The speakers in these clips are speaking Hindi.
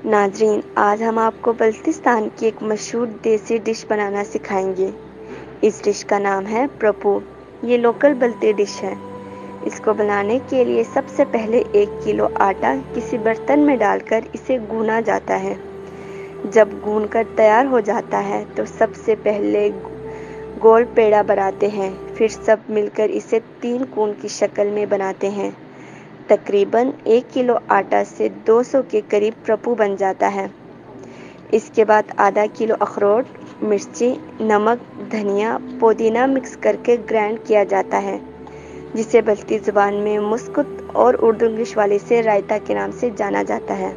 नाजरीन, आज हम आपको बल्तिस्तान की एक मशहूर देसी डिश बनाना सिखाएंगे। इस डिश का नाम है प्रपू। ये लोकल बल्ती डिश है। इसको बनाने के लिए सबसे पहले 1 किलो आटा किसी बर्तन में डालकर इसे गूना जाता है। जब गून कर तैयार हो जाता है तो सबसे पहले गोल पेड़ा बनाते हैं, फिर सब मिलकर इसे 3 कोन की शक्ल में बनाते हैं। तकरीबन 1 किलो आटा से 200 के करीब प्रपू बन जाता है। इसके बाद आधा किलो अखरोट, मिर्ची, नमक, धनिया, पुदीना मिक्स करके ग्राइंड किया जाता है, जिसे बल्ती ज़ुबान में मुस्कुत और उर्दू इंग्लिश वाले से रायता के नाम से जाना जाता है।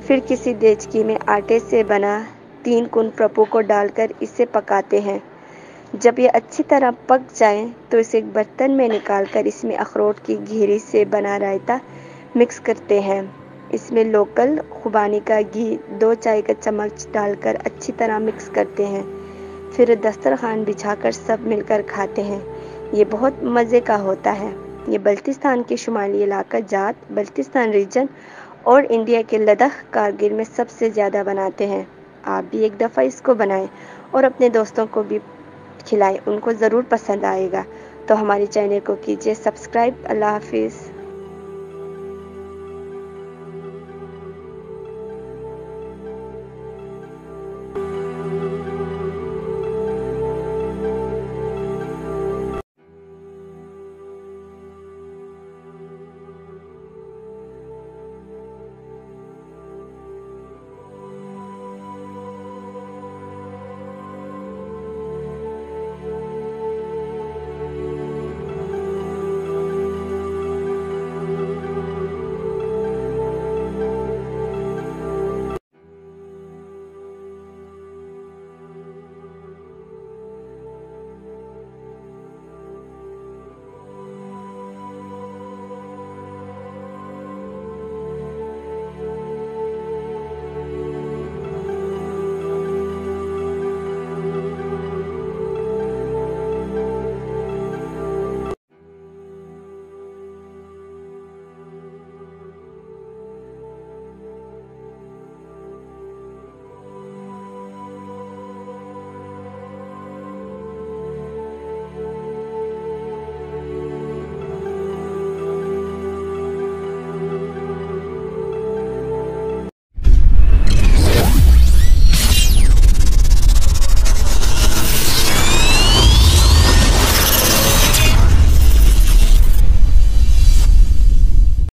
फिर किसी देचकी में आटे से बना 3 कोन प्रपू को डालकर इसे पकाते हैं। जब ये अच्छी तरह पक जाए तो इसे एक बर्तन में निकालकर इसमें अखरोट की घिरी से बना रायता मिक्स करते हैं। इसमें लोकल खुबानी का घी 2 चाय का चम्मच डालकर अच्छी तरह मिक्स करते हैं। फिर दस्तरखान बिछाकर सब मिलकर खाते हैं। ये बहुत मज़े का होता है। ये बल्तिस्तान के शुमाली इलाका जात बल्तिस्तान रीजन और इंडिया के लद्दाख कारगिल में सबसे ज़्यादा बनाते हैं। आप भी एक दफ़ा इसको बनाएं और अपने दोस्तों को भी खिलाएं, उनको ज़रूर पसंद आएगा। तो हमारे चैनल को कीजिए सब्सक्राइब। अल्लाह हाफिज़।